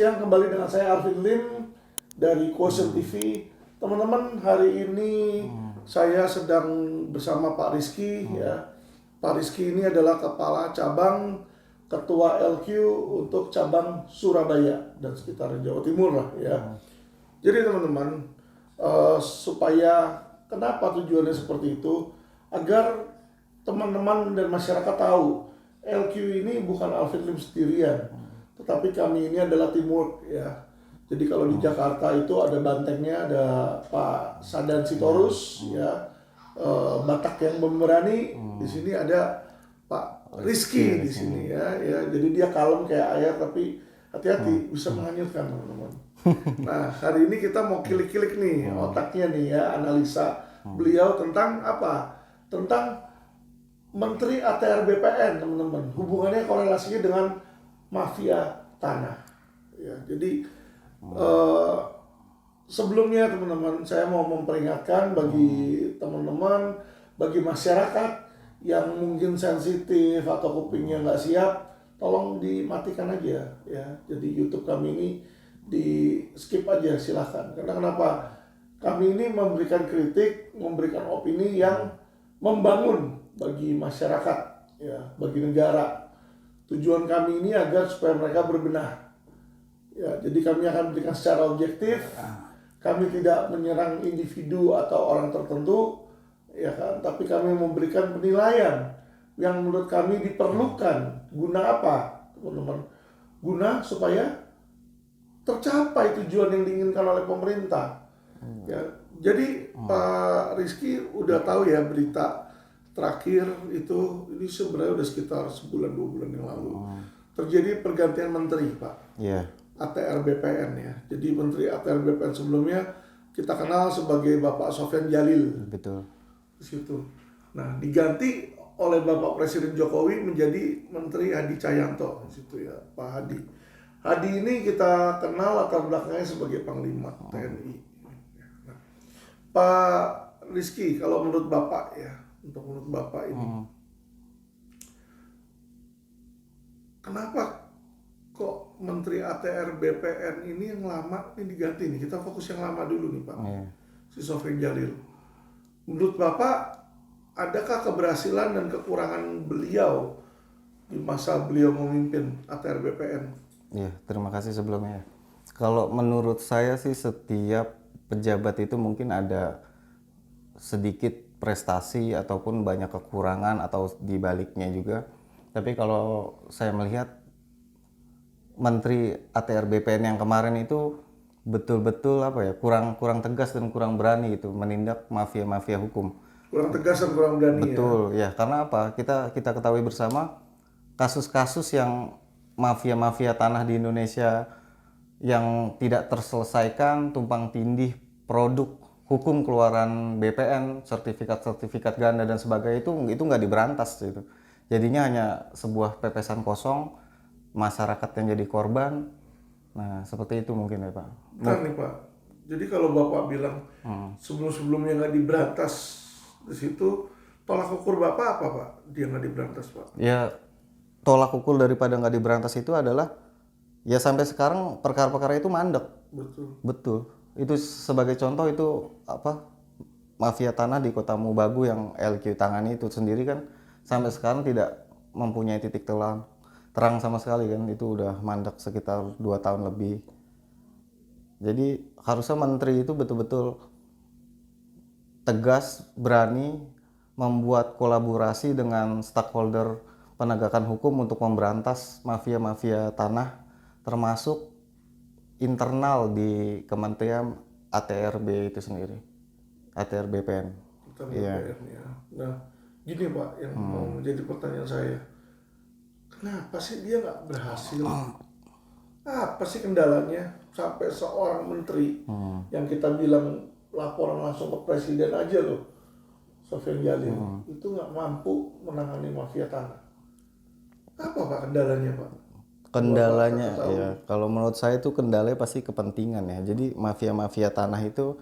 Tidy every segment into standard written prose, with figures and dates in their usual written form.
siang, kembali dengan saya Arvin Lim dari Quotient TV. Teman-teman, hari ini saya sedang bersama Pak Rizky ya. Pak Rizky ini adalah Kepala Cabang Ketua LQ untuk cabang Surabaya dan sekitar Jawa Timur lah ya. Jadi teman-teman, supaya kenapa tujuannya seperti itu, agar teman-teman dan masyarakat tahu LQ ini bukan Arvin Lim sendirian, tetapi kami ini adalah teamwork ya. Jadi kalau di Jakarta itu ada bantengnya, ada Pak Sadan Sitorus ya, Batak yang memberani. Di sini ada Pak Rizky di sini ya. Jadi dia kalem kayak air, tapi hati-hati bisa menghanyutkan teman-teman. Nah, hari ini kita mau kilik-kilik nih otaknya nih ya, analisa beliau tentang apa? Tentang Menteri ATR BPN, teman-teman. Hubungannya, korelasinya dengan mafia tanah. Ya, jadi sebelumnya teman-teman, saya mau memperingatkan bagi teman-teman, bagi masyarakat yang mungkin sensitif atau kupingnya nggak siap, tolong dimatikan aja ya. Jadi YouTube kami ini di skip aja silahkan. Karena kenapa? Kami ini memberikan kritik, memberikan opini yang membangun bagi masyarakat ya, bagi negara. Tujuan kami ini agar supaya mereka berbenah. Ya, jadi kami akan berikan secara objektif. Kami tidak menyerang individu atau orang tertentu, ya kan? Tapi kami memberikan penilaian yang menurut kami diperlukan. Guna apa, teman-teman? Guna supaya tercapai tujuan yang diinginkan oleh pemerintah. Ya, jadi Pak Rizky udah tahu ya berita terakhir itu, ini sebenarnya udah sekitar sebulan 2 bulan yang lalu terjadi pergantian menteri Pak. ATR BPN ya. Jadi menteri ATR BPN sebelumnya kita kenal sebagai Bapak Sofyan Djalil. Betul. Di situ. Nah, diganti oleh Bapak Presiden Jokowi menjadi Menteri Hadi Cahyanto di situ ya, Pak Hadi. Hadi ini kita kenal latar belakangnya sebagai Panglima TNI. Nah, Pak Rizky, kalau menurut Bapak ya, untuk menurut Bapak ini, kenapa kok Menteri ATR BPN ini yang lama ini diganti nih? Kita fokus yang lama dulu nih Pak, si Sofyan Djalil. Menurut Bapak, adakah keberhasilan dan kekurangan beliau di masa beliau memimpin ATR BPN? Ya, terima kasih sebelumnya. Kalau menurut saya sih setiap pejabat itu mungkin ada sedikit prestasi ataupun banyak kekurangan atau dibaliknya juga. Tapi kalau saya melihat Menteri ATR BPN yang kemarin itu betul-betul kurang tegas dan kurang berani itu menindak mafia-mafia hukum. Kurang tegas dan kurang berani. Betul ya, karena apa? Kita ketahui bersama kasus-kasus yang mafia-mafia tanah di Indonesia yang tidak terselesaikan, tumpang tindih produk hukum keluaran BPN, sertifikat ganda dan sebagainya itu nggak diberantas gitu. Jadinya hanya sebuah pepesan kosong, masyarakat yang jadi korban. Nah, seperti itu mungkin ya Pak. Kan nih Pak, jadi kalau Bapak bilang sebelum-sebelumnya nggak diberantas di situ, tolak ukur Bapak apa Pak? Dia nggak diberantas Pak? Ya, tolak ukur daripada nggak diberantas itu adalah ya sampai sekarang perkara-perkara itu mandek. Betul. Itu sebagai contoh itu mafia tanah di Kota Mubagu yang LQ tangani itu sendiri kan sampai sekarang tidak mempunyai titik terang sama sekali kan, itu udah mandek sekitar 2 tahun lebih. Jadi harusnya menteri itu betul-betul tegas, berani membuat kolaborasi dengan stakeholder penegakan hukum untuk memberantas mafia-mafia tanah, termasuk internal di Kementerian ATRB itu sendiri, ATR BPN. Iya. Ya. Nah, gini Pak, yang mau menjadi pertanyaan saya, kenapa sih dia nggak berhasil? Apa sih kendalanya sampai seorang menteri yang kita bilang laporan langsung ke presiden aja loh, Sofyan Djalil, itu nggak mampu menangani mafia tanah? Apa Pak kendalanya Pak? Kendalanya ya, kalau menurut saya itu kendalanya pasti kepentingan ya. Jadi mafia-mafia tanah itu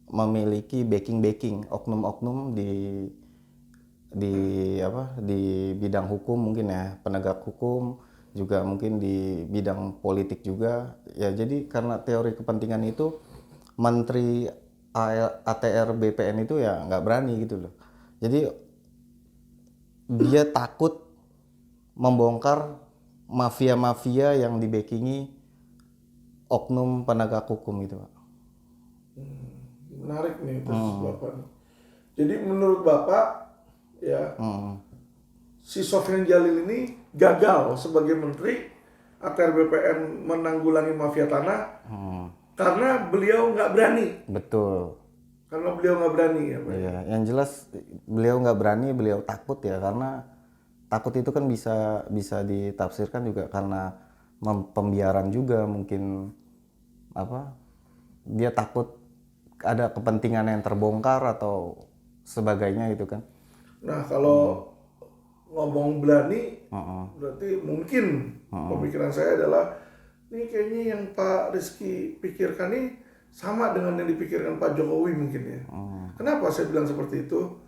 memiliki backing oknum-oknum di bidang hukum mungkin ya, penegak hukum juga mungkin di bidang politik juga. Ya jadi karena teori kepentingan itu Menteri ATR BPN itu ya nggak berani gitu loh. Jadi dia takut membongkar mafia-mafia yang dibackingi oknum penegak hukum gitu Pak. Menarik nih terus Bapak nih. Jadi menurut Bapak ya si Sofyan Jalil ini gagal sebagai menteri ATR BPN menanggulangi mafia tanah karena beliau nggak berani. Betul. Karena beliau nggak berani ya Pak. Iya, yang jelas beliau nggak berani, beliau takut ya, karena takut itu kan bisa ditafsirkan juga karena pembiaran juga mungkin apa, dia takut ada kepentingan yang terbongkar atau sebagainya gitu kan. Nah kalau ngomong berani berarti mungkin pemikiran saya adalah ini kayaknya yang Pak Rizky pikirkan nih sama dengan yang dipikirkan Pak Jokowi mungkin ya. Kenapa saya bilang seperti itu?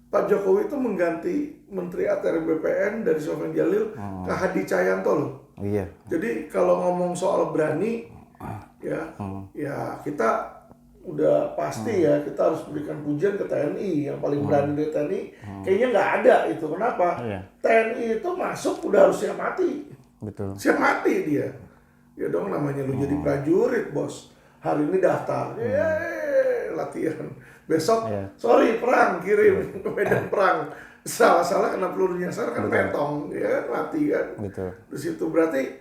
Pak Jokowi itu mengganti Menteri ATR BPN dari Sofyan Jalil ke Hadi Cahyanto loh. Iya. Jadi kalau ngomong soal berani ya kita udah pasti ya kita harus berikan pujian ke TNI yang paling berani dari TNI. Kayaknya nggak ada itu. Kenapa? Iya. TNI itu masuk udah harus siap mati. Betul. Siap mati dia. Ya dong namanya lu jadi prajurit bos. Hari ini daftar, latihan. Besok, sorry perang kirim ke medan perang. Salah-salah kena peluru nyasar kan petong, ya kan mati kan. Betul. Di situ berarti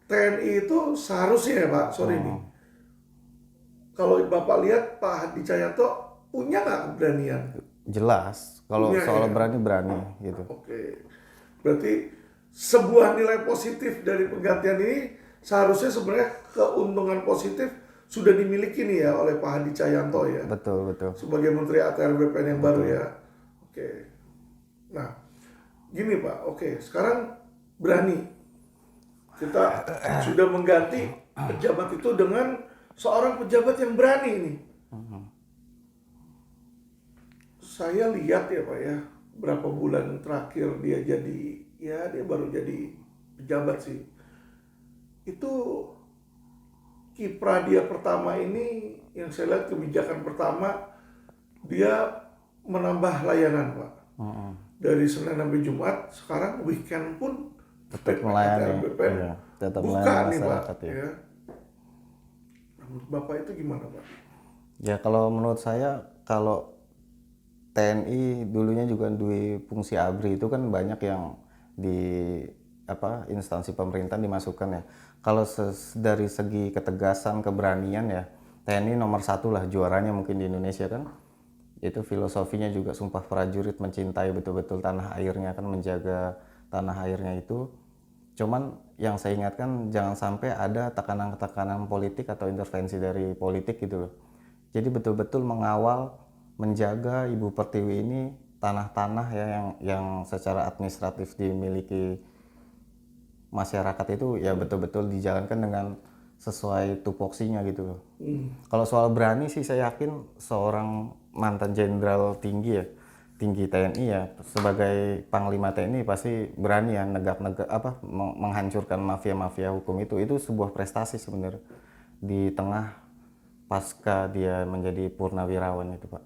TNI itu seharusnya ya Pak, sorry nih. Kalau Bapak lihat Pak Hadi Cahyanto punya nggak keberanian? Jelas, kalau Punya, soal ya? berani gitu. Oke. Berarti sebuah nilai positif dari penggantian ini seharusnya sebenarnya keuntungan positif sudah dimiliki nih ya oleh Pak Hadi Cahyanto ya. Betul. Sebagai Menteri ATR BPN yang baru ya. Oke. Nah, gini Pak. Oke, sekarang berani. Kita sudah mengganti pejabat itu dengan seorang pejabat yang berani nih. Saya lihat ya Pak ya, berapa bulan terakhir dia baru jadi pejabat sih. Itu kiprah dia pertama ini yang saya lihat kebijakan pertama dia menambah layanan Pak. Dari Senin sampai Jumat, sekarang weekend pun Tetap melayani. BPN Iya, tetap buka melayani nih Pak. masyarakat ya. Ya. Menurut Bapak itu gimana Pak? Ya kalau menurut saya, kalau TNI dulunya juga duwe fungsi ABRI itu kan banyak yang di instansi pemerintahan dimasukkan ya. Kalau dari segi ketegasan, keberanian ya, TNI nomor 1 lah, juaranya mungkin di Indonesia kan. Itu filosofinya juga Sumpah Prajurit, mencintai betul-betul tanah airnya kan, menjaga tanah airnya itu. Cuman yang saya ingatkan jangan sampai ada tekanan-tekanan politik atau intervensi dari politik gitu loh. Jadi betul-betul mengawal, menjaga Ibu Pertiwi ini tanah-tanah ya yang secara administratif dimiliki masyarakat itu ya betul-betul dijalankan dengan sesuai tupoksinya gitu loh. Kalau soal berani sih saya yakin seorang mantan jenderal tinggi TNI ya, sebagai Panglima TNI pasti berani ya menghancurkan mafia-mafia hukum itu sebuah prestasi sebenarnya di tengah pasca dia menjadi purnawirawan itu Pak.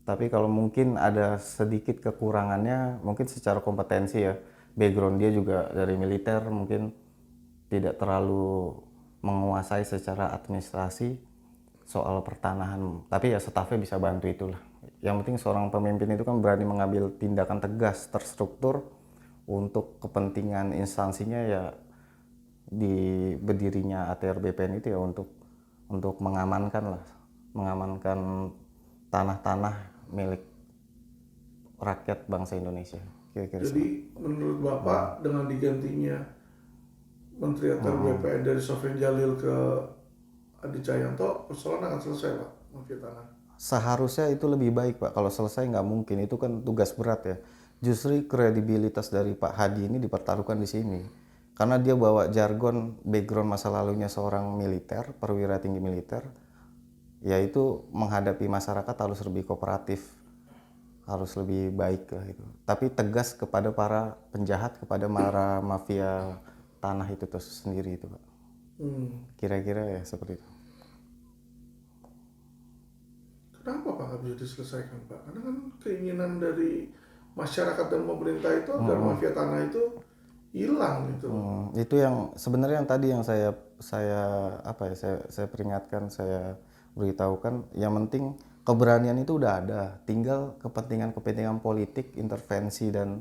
Tapi kalau mungkin ada sedikit kekurangannya mungkin secara kompetensi ya, background dia juga dari militer, mungkin tidak terlalu menguasai secara administrasi soal pertanahan, tapi ya stafnya bisa bantu itulah. Yang penting seorang pemimpin itu kan berani mengambil tindakan tegas, terstruktur untuk kepentingan instansinya ya, di berdirinya ATR BPN itu ya untuk mengamankan tanah-tanah milik rakyat bangsa Indonesia. Kira-kira Jadi menurut Bapak dengan digantinya Menteri ATR BPN dari Sofyan Jalil ke Hadi Cahyanto, persoalan akan selesai Pak, mafia tanah? Seharusnya itu lebih baik Pak. Kalau selesai nggak mungkin, itu kan tugas berat ya. Justru kredibilitas dari Pak Hadi ini dipertaruhkan di sini. Karena dia bawa jargon background masa lalunya seorang militer, perwira tinggi militer, yaitu menghadapi masyarakat harus lebih kooperatif. harus lebih baik lah itu. Tapi tegas kepada para penjahat, kepada para mafia tanah itu sendiri itu Pak. Kira-kira ya seperti itu. Kenapa Pak nggak bisa diselesaikan Pak? Karena kan keinginan dari masyarakat dan pemerintah itu agar mafia tanah itu hilang gitu. Itu yang sebenarnya yang tadi yang saya peringatkan, saya beritahukan, yang penting keberanian itu udah ada, tinggal kepentingan politik, intervensi dan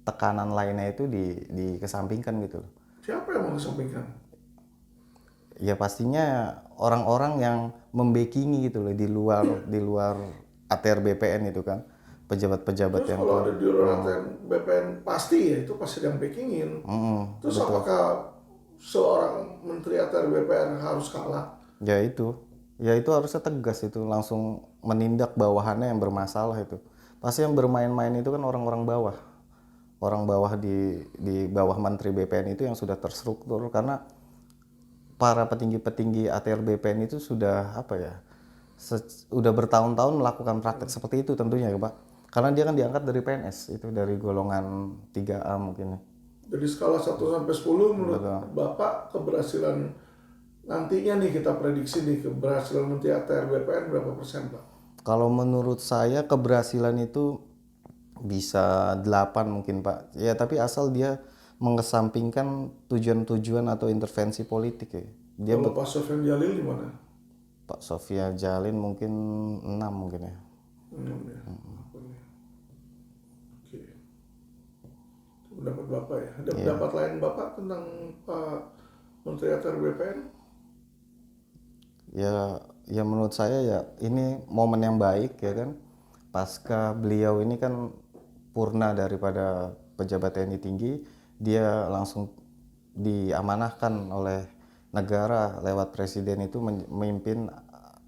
tekanan lainnya itu dikesampingkan gitu. Siapa yang mau kesampingkan? Ya pastinya orang-orang yang membackingi gitu loh, di luar ATR BPN itu kan, pejabat-pejabat Terus yang kalau ada di luar BPN pasti ya itu pasti yang backingin. Terus betul. apakah seorang menteri ATR BPN harus kalah? Ya itu harusnya tegas itu, langsung menindak bawahannya yang bermasalah itu. Pasti yang bermain-main itu kan orang-orang bawah di bawah menteri BPN itu yang sudah terstruktur, karena para petinggi-petinggi ATR BPN itu sudah udah bertahun-tahun melakukan praktek seperti itu tentunya ya Pak, karena dia kan diangkat dari PNS itu, dari golongan 3A mungkin ya. Jadi skala 1 sampai 10 menurut Bapak keberhasilan nantinya nih, kita prediksi nih keberhasilan menteri ATR BPN berapa persen Pak? Kalau menurut saya keberhasilan itu bisa 8 mungkin Pak. Ya tapi asal dia mengesampingkan tujuan-tujuan atau intervensi politik ya. Kalau Pak Sofyan Jalil di mana? Pak Sofyan Jalil mungkin 6 mungkin ya. 6 ya. Oke. Itu pendapat Bapak ya. Ada pendapat lain Bapak tentang Pak Menteri ATR BPN? Ya menurut saya ya ini momen yang baik ya kan. Pasca beliau ini kan purna daripada pejabat TNI tinggi, dia langsung diamanahkan oleh negara lewat presiden itu memimpin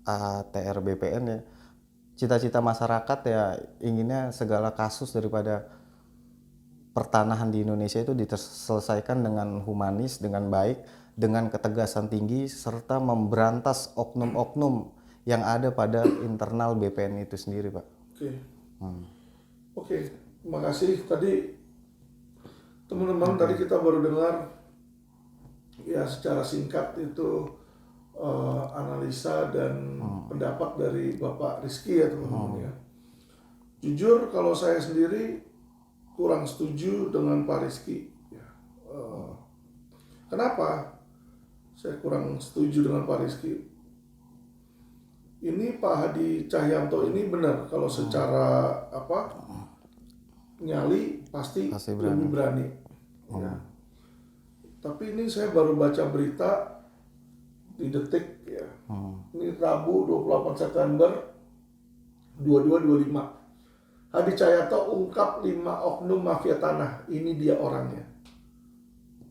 ATR BPN ya. Cita-cita masyarakat ya inginnya segala kasus daripada pertanahan di Indonesia itu diselesaikan dengan humanis, dengan baik, dengan ketegasan tinggi, serta memberantas oknum-oknum yang ada pada internal BPN itu sendiri Pak. Oke, terima kasih. Tadi teman-teman, tadi kita baru dengar ya secara singkat itu analisa dan pendapat dari Bapak Rizky ya teman-teman ya. Jujur kalau saya sendiri kurang setuju dengan Pak Rizky. Ya. Kenapa saya kurang setuju dengan Pak Rizky? Ini Pak Hadi Cahyanto ini benar kalau secara nyali pasti lebih berani. Ya. Tapi ini saya baru baca berita di Detik ya. Ini Rabu 28 September 2225. Hadi Cahyanto ungkap 5 oknum mafia tanah. Ini dia orangnya.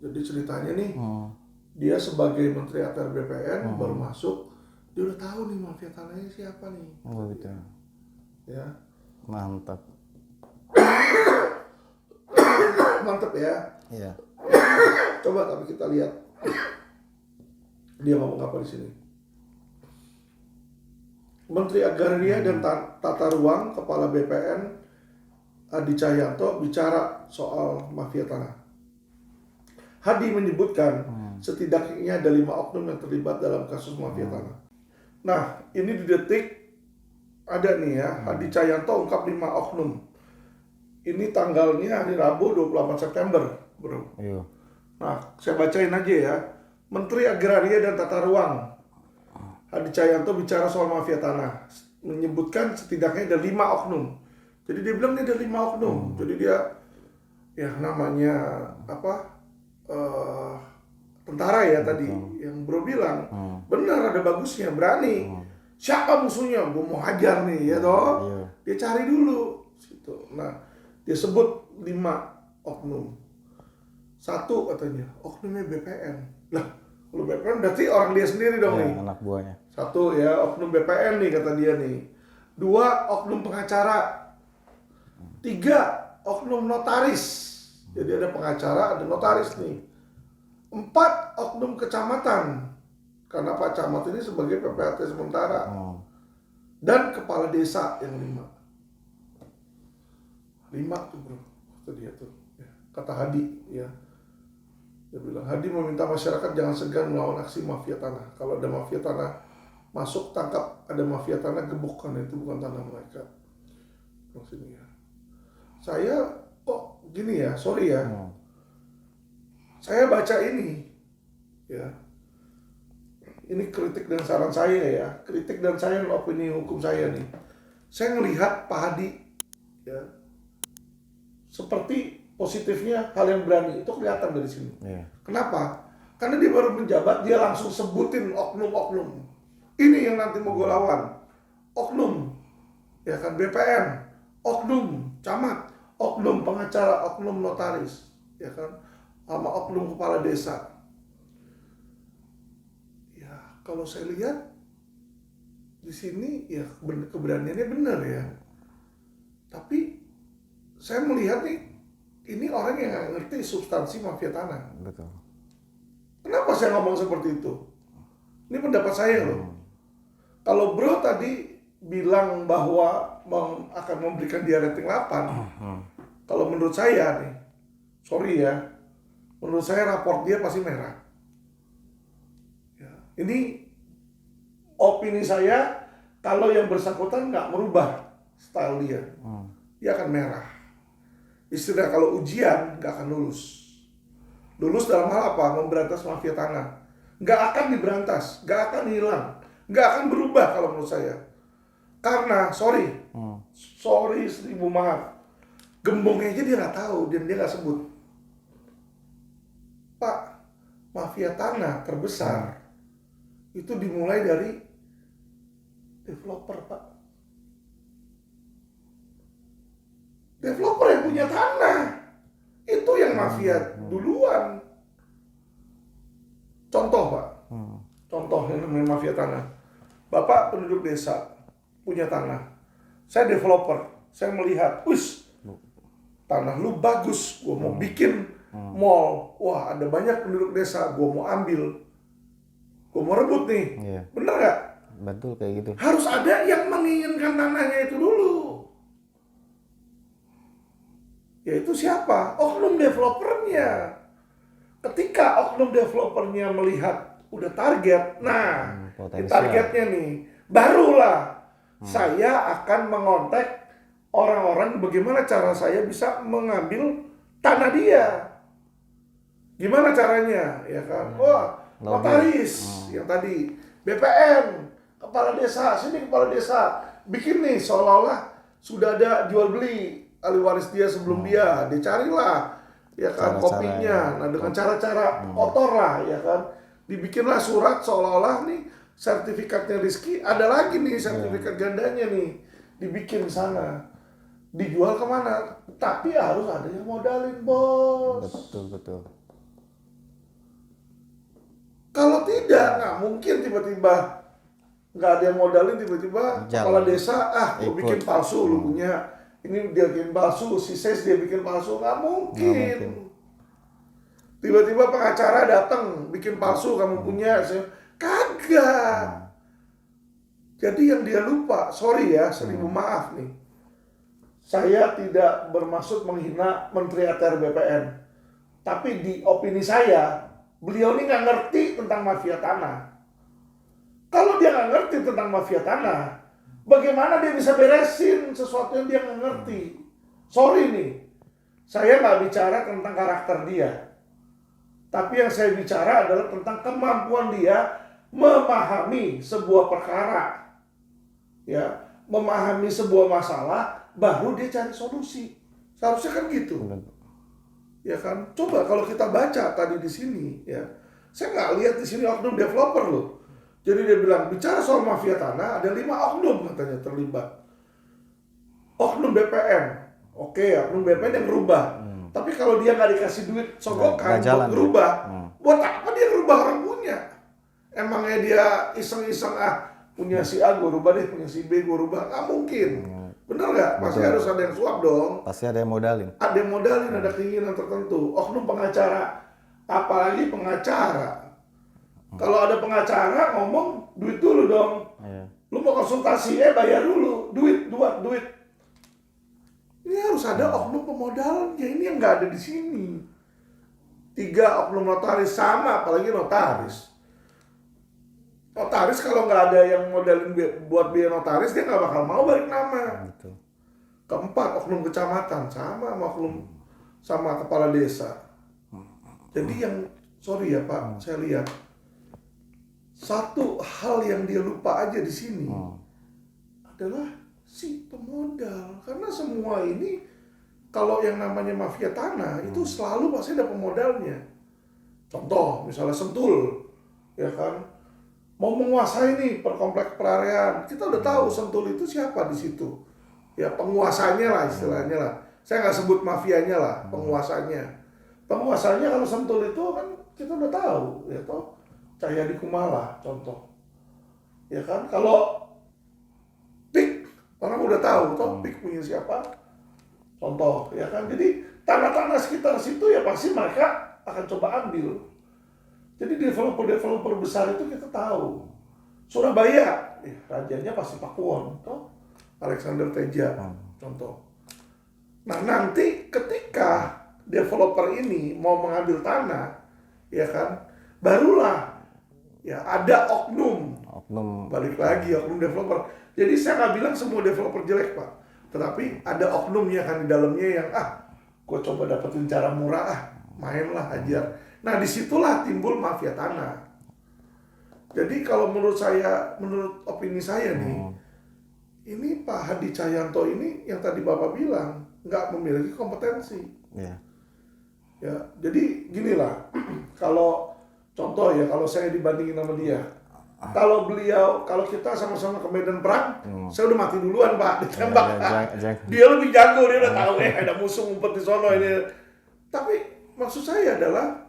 Jadi ceritanya nih, dia sebagai Menteri ATR BPN baru masuk, dia udah tahu nih mafia tanahnya siapa nih. Oh gitu. Ya. Mantap. Mantap ya. Iya. Coba tapi kita lihat dia ngomong apa di sini. Menteri Agraria dan Tata Ruang Kepala BPN Hadi Cahyanto bicara soal mafia tanah. Hadi menyebutkan setidaknya ada 5 oknum yang terlibat dalam kasus mafia tanah. Nah, ini di Detik ada nih ya, Hadi Cahyanto ungkap 5 oknum. Ini tanggalnya hari Rabu 28 September, bro. Iya. Nah, saya bacain aja ya. Menteri Agraria dan Tata Ruang Hadi Cahyanto bicara soal mafia tanah, menyebutkan setidaknya ada 5 oknum. Jadi dia bilang ini ada 5 oknum. Jadi dia ya namanya tentara ya tadi yang bro bilang benar, ada bagusnya, berani. Siapa musuhnya? Gue mau hajar nih ya toh. Iya. Dia cari dulu situ. Nah, dia sebut 5 oknum. 1 katanya oknumnya BPN. Lah, kalau BPN berarti orang dia sendiri dong nih. Anak buahnya. 1 ya oknum BPN nih kata dia nih. 2 oknum pengacara. 3 oknum notaris. Jadi ada pengacara, ada notaris nih. 4 oknum kecamatan. Karena Pak Camat ini sebagai PPAT sementara. Dan kepala desa yang 5. 5 tuh bro, kata dia tuh. Ya, kata Hadi, ya. Dia bilang, Hadi meminta masyarakat jangan segan melawan aksi mafia tanah. Kalau ada mafia tanah masuk, tangkap. Ada mafia tanah, gebuk, karena itu bukan tanah mereka. Maksudnya, saya kok gini ya, sorry ya. Saya baca ini, ya. Ini kritik dan saran saya ya, kritik dan saya opini hukum saya nih. Saya ngelihat Pak Hadi, ya, seperti positifnya hal yang berani itu kelihatan dari sini. Yeah. Kenapa? Karena dia baru menjabat, dia langsung sebutin oknum-oknum. Ini yang nanti mau gue lawan. Oknum, ya kan, BPN, oknum camat, oknum pengacara, oknum notaris, ya kan, sama oknum kepala desa. Ya, kalau saya lihat di sini ya keberaniannya benar ya. Tapi saya melihat nih, ini orang yang nggak ngerti substansi mafia tanah. Betul. Kenapa saya ngomong seperti itu? Ini pendapat saya loh. Kalau bro tadi bilang bahwa akan memberikan dia rating 8, kalau menurut saya nih, sorry ya, menurut saya raport dia pasti merah. Ya, ini opini saya, kalau yang bersangkutan nggak merubah style dia, dia akan merah. Istilah kalau ujian nggak akan lulus. Lulus dalam hal apa? Memberantas mafia tanah. Nggak akan diberantas, nggak akan hilang, nggak akan berubah kalau menurut saya. Karena, sorry 1000 maaf, gembongnya aja dia nggak tahu dan dia nggak sebut. Pak, mafia tanah terbesar itu dimulai dari developer, Pak. Developer yang punya tanah, itu yang mafia duluan. Contoh Pak, contoh yang namanya mafia tanah. Bapak penduduk desa, punya tanah. Saya developer, saya melihat, wis, tanah lu bagus, gua mau bikin mall. Wah, ada banyak penduduk desa, gua mau ambil. Gua mau rebut nih. Iya. Bener nggak? Betul kayak gitu. Harus ada yang menginginkan tanahnya itu dulu. Yaitu siapa? Oknum developernya. Ketika oknum developernya melihat udah target, nah targetnya nih, barulah saya akan mengontak orang-orang bagaimana cara saya bisa mengambil tanah dia. Gimana caranya? Ya kan? Wah, notaris yang tadi, BPN, kepala desa, sini kepala desa, bikin nih seolah-olah sudah ada jual beli ahli waris dia sebelum dia carilah ya kan kopinya, nah dengan cara-cara kotor lah ya kan, dibikinlah surat seolah-olah nih sertifikatnya Rizky, ada lagi nih sertifikat gandanya nih, dibikin sana, dijual kemana, tapi harus ada yang modalin bos. Betul. Kalau tidak, nggak mungkin tiba-tiba nggak ada yang modalin, tiba-tiba kepala desa, gue bikin palsu lu punya. Ini dia bikin palsu, si Ses dia bikin palsu, nggak mungkin. Tiba-tiba pengacara datang bikin palsu, kamu punya, kagak. Jadi yang dia lupa, sorry ya, 1000 maaf nih. Saya tidak bermaksud menghina Menteri ATR BPN, tapi di opini saya, beliau ini nggak ngerti tentang mafia tanah. Kalau dia nggak ngerti tentang mafia tanah, bagaimana dia bisa beresin sesuatu yang dia nggak ngerti? Sorry nih, saya nggak bicara tentang karakter dia. Tapi yang saya bicara adalah tentang kemampuan dia memahami sebuah perkara. Ya, memahami sebuah masalah, baru dia cari solusi. Seharusnya kan gitu. Ya kan? Coba kalau kita baca tadi di sini, ya, saya nggak lihat di sini oknum developer loh. Jadi dia bilang, bicara soal mafia tanah, ada 5 oknum katanya terlibat. Oknum BPN. Oke, oknum BPN yang berubah. Tapi kalau dia nggak dikasih duit sogokan buat berubah, buat apa dia berubah orang punya? Emangnya dia iseng-iseng, punya si A gue rubah deh, punya si B gue rubah. Nggak mungkin. Bener nggak? Pasti harus ada yang suap dong. Pasti ada yang modalin. Ada yang modalin, ada keinginan tertentu. Oknum pengacara. Apalagi pengacara. Kalau ada pengacara ngomong, duit dulu dong. Lu mau konsultasi, bayar dulu. Duit. Ini harus ada oknum pemodalnya, ini yang nggak ada di sini. 3 oknum notaris sama, apalagi notaris. Notaris kalau nggak ada yang modalin buat biaya notaris, dia nggak bakal mau balik nama. Betul. Keempat, oknum kecamatan sama oknum sama kepala desa. Jadi yang sorry ya Pak, saya lihat satu hal yang dia lupa aja di sini adalah si pemodal. Karena semua ini kalau yang namanya mafia tanah itu selalu pasti ada pemodalnya. Contoh, misalnya Sentul, ya kan, mau menguasai nih per komplek perearian, kita udah tahu Sentul itu siapa di situ. Ya penguasanya lah istilahnya lah. Saya nggak sebut mafianya lah, penguasanya. Penguasanya kalau Sentul itu kan kita udah tahu, ya toh. Cahyadi Kumala contoh. Ya kan, kalau PIK orang udah tahu toh PIK punya siapa. Contoh, ya kan. Jadi tanah-tanah sekitar situ ya pasti mereka akan coba ambil. Jadi developer-developer besar itu kita tahu. Surabaya, rajanya pasti Pakuwon, toh. Alexander Teja, contoh. Nah nanti ketika developer ini mau mengambil tanah, ya kan, barulah ya ada oknum. Balik lagi oknum developer. Jadi saya nggak bilang semua developer jelek Pak, tetapi ada oknumnya kan di dalamnya yang gue coba dapetin cara murah mainlah ajar. Nah disitulah timbul mafia tanah. Jadi kalau menurut saya, menurut opini saya nih, ini Pak Hadi Cahyanto ini yang tadi Bapak bilang nggak memiliki kompetensi. Ya, jadi ginilah, kalau contoh ya, kalau saya dibandingin sama dia, kalau kita sama-sama ke medan perang, saya udah mati duluan Pak, ditembak. Dia lebih jago, dia udah tahu ada musuh ngumpet di sono ini. Tapi maksud saya adalah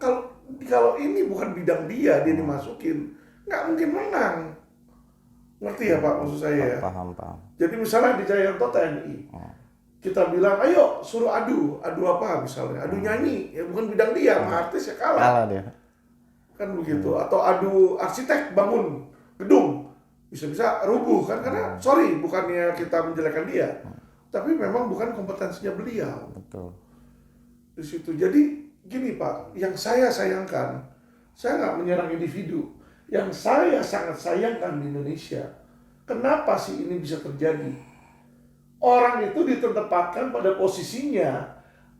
kalau ini bukan bidang dia dimasukin, nggak mungkin menang. Ngerti ya Pak maksud saya ya? Paham. Jadi misalnya di Cahyanto TNI, kita bilang ayo suruh adu apa misalnya, adu nyanyi, ya bukan bidang dia, sama artis ya kalah dia. Kan begitu. Atau adu arsitek bangun gedung, bisa-bisa rubuh kan, karena sorry bukannya kita menjelekkan dia, tapi memang bukan kompetensinya beliau. Betul. Di situ. Jadi gini Pak, yang saya sayangkan, saya nggak menyerang individu. Yang saya sangat sayangkan di Indonesia, kenapa sih ini bisa terjadi? Orang itu ditempatkan pada posisinya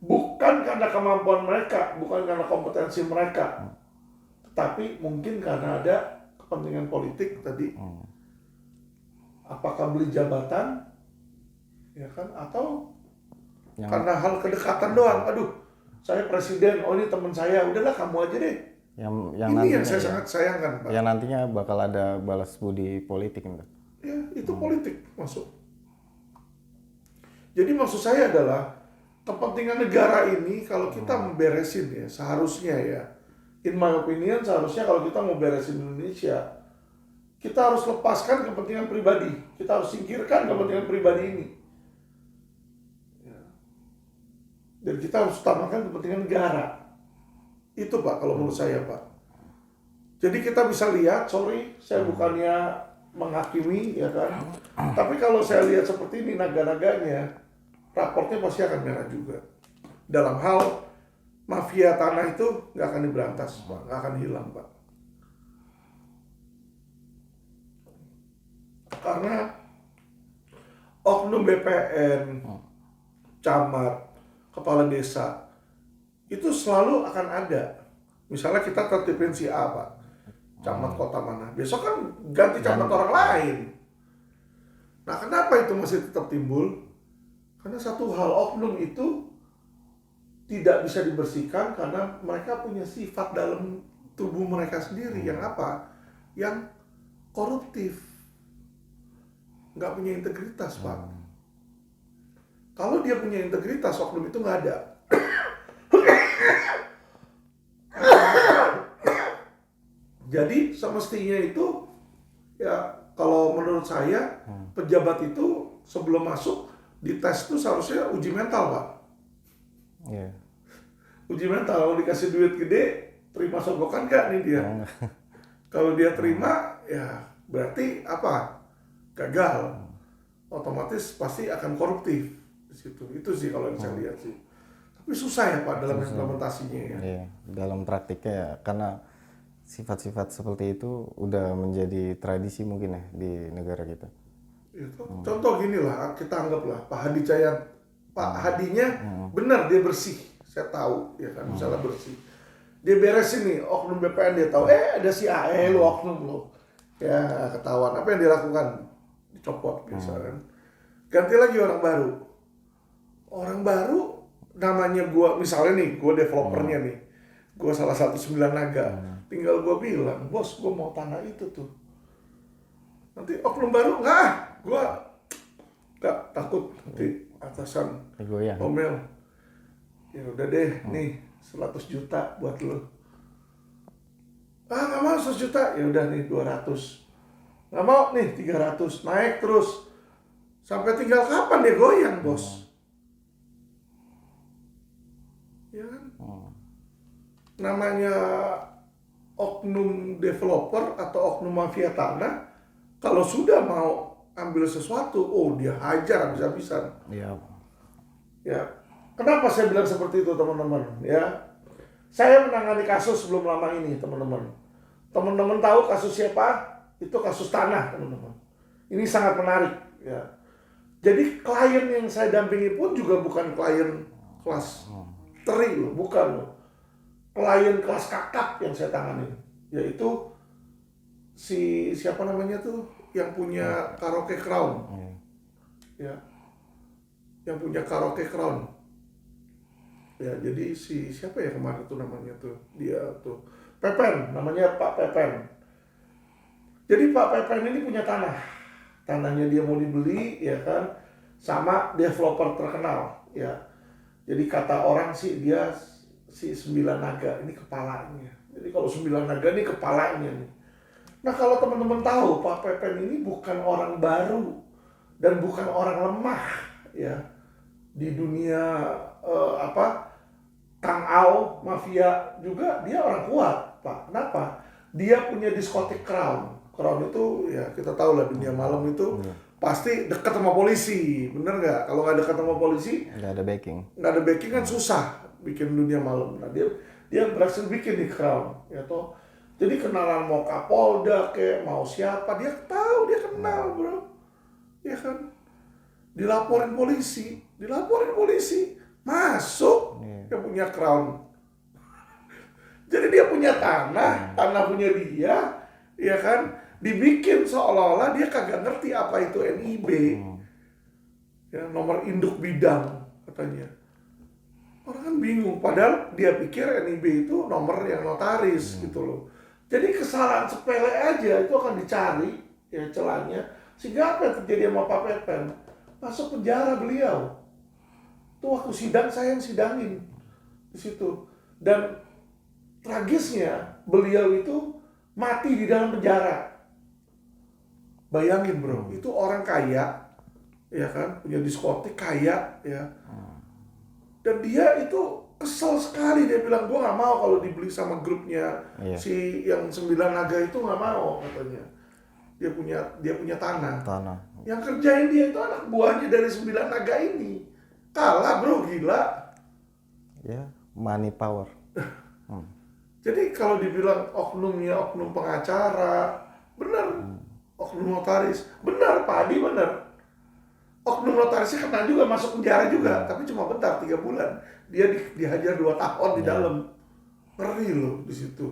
bukan karena kemampuan mereka, bukan karena kompetensi mereka, tetapi mungkin karena ada kepentingan politik tadi. Apakah beli jabatan, ya kan? Atau karena hal kedekatan doang. Aduh, saya presiden, oh ini teman saya, udahlah kamu aja deh. Yang ini yang saya sangat sayangkan Pak. Yang nantinya bakal ada balas budi politik gitu. Ya, itu politik masuk. Jadi maksud saya adalah kepentingan negara ini kalau kita memberesin ya, seharusnya ya, in my opinion seharusnya kalau kita mau beresin Indonesia, kita harus lepaskan kepentingan pribadi, kita harus singkirkan kepentingan pribadi ini. Dan kita harus utamakan kepentingan negara. Itu Pak, kalau menurut saya Pak. Jadi kita bisa lihat, sorry, saya bukannya menghakimi, ya kan. Tapi kalau saya lihat seperti ini, naga-naganya, raportnya pasti akan merah juga. Dalam hal mafia tanah itu nggak akan diberantas Pak, nggak akan hilang Pak. Karena oknum BPN, camat, kepala desa, itu selalu akan ada. Misalnya kita tertipin si A Pak, camat kota mana, besok kan ganti camat orang lain. Nah kenapa itu masih tetap timbul? Karena satu hal, oknum itu tidak bisa dibersihkan karena mereka punya sifat dalam tubuh mereka sendiri yang apa? Yang koruptif, nggak punya integritas Pak. Kalau dia punya integritas, oknum itu nggak ada. Jadi semestinya itu ya, kalau menurut saya pejabat itu sebelum masuk dites itu seharusnya uji mental Pak. Uji mental, kalau dikasih duit gede terima sogokan gak nih dia? Kalau dia terima ya berarti apa? Gagal. Otomatis pasti akan koruptif di di situ. Itu sih kalau yang saya lihat sih. Tapi susah ya Pak dalam implementasinya ya. Iya, dalam praktiknya ya, karena sifat-sifat seperti itu udah menjadi tradisi mungkin ya di negara kita. Itu contoh gini lah, kita anggaplah Pak Hadi Cahyanto, Pak Hadinya benar dia bersih, saya tahu ya kan, misalnya bersih. Dia beresin nih oknum BPN, dia tahu ada si AE lo oknum lo, ya ketahuan. Apa yang dia lakukan? Dicopot biasa kan. Ganti lagi orang baru namanya gua, misalnya nih gua developernya nih, gua salah satu 9 naga, tinggal gua bilang, bos gua mau tanah itu tuh. Nanti oknum baru gua nggak takut nanti atasan Goyang. omel. Ya udah deh, nih 100 juta buat lo. Nggak mau 100 juta, ya udah nih 200. Nggak mau nih 300, naik terus. Sampai tinggal kapan dia goyang, bos? Ya kan? Namanya oknum developer atau oknum mafia tanah, kalau sudah mau ambil sesuatu, dia hajar habis-habisan. Iya. Ya, kenapa saya bilang seperti itu teman-teman? Ya, saya menangani kasus sebelum lama ini teman-teman. Teman-teman tahu kasus siapa? Itu kasus tanah teman-teman. Ini sangat menarik. Ya, jadi klien yang saya dampingi pun juga bukan klien kelas teri loh, bukan loh. Klien kelas kakap yang saya tangani, yaitu siapa namanya tuh yang punya karaoke Crown. Ya. Yang punya karaoke Crown. Ya, jadi siapa ya kemarin tuh namanya tuh? Dia tuh Pepen, namanya Pak Pepen. Jadi Pak Pepen ini punya tanah. Tanahnya dia mau dibeli ya kan, sama developer terkenal ya. Jadi kata orang sih dia si 9 naga ini kepalanya. Jadi kalau 9 naga ini kepalanya nih. Nah kalau teman-teman tahu Pak Pepen ini bukan orang baru dan bukan orang lemah ya di dunia Kang Ao mafia juga dia orang kuat Pak. Kenapa? Dia punya diskotik Crown. Crown itu ya kita tahu lah dunia malam itu pasti dekat sama polisi, bener nggak? Kalau nggak dekat sama polisi, nggak ada backing kan susah bikin dunia malam. Nah dia berhasil bikin di Crown, ya toh. Jadi kenalan mau Kapolda kayak mau siapa dia tahu, dia kenal bro, ya kan? Dilaporin polisi, masuk yang punya Crown. Jadi dia punya tanah punya dia, ya kan? Dibikin seolah-olah dia kagak ngerti apa itu NIB, ya, nomor induk bidang katanya. Orang kan bingung, padahal dia pikir NIB itu nomor yang notaris gitu loh. Jadi kesalahan sepele aja itu akan dicari ya celahnya, sehingga apa yang terjadi sama Pak Pepen? Masuk penjara beliau. Itu waktu sidang saya yang sidangin di situ. Dan tragisnya beliau itu mati di dalam penjara. Bayangin bro, itu orang kaya, ya kan, punya diskotik kaya, ya. Dan dia itu kesel sekali, dia bilang gue nggak mau kalau dibeli sama grupnya si yang 9 naga itu nggak mau katanya. Dia punya tanah. Yang kerjain dia itu anak buahnya dari 9 naga ini. Kalah bro, gila. Ya, money power. Jadi kalau dibilang oknumnya oknum pengacara, benar. Oknum notaris, benar Pak Adi benar. Oknum notarisnya kena juga, masuk penjara juga, tapi cuma bentar 3 bulan. Dia dihajar 2 tahun di dalam. Ngeri loh di situ.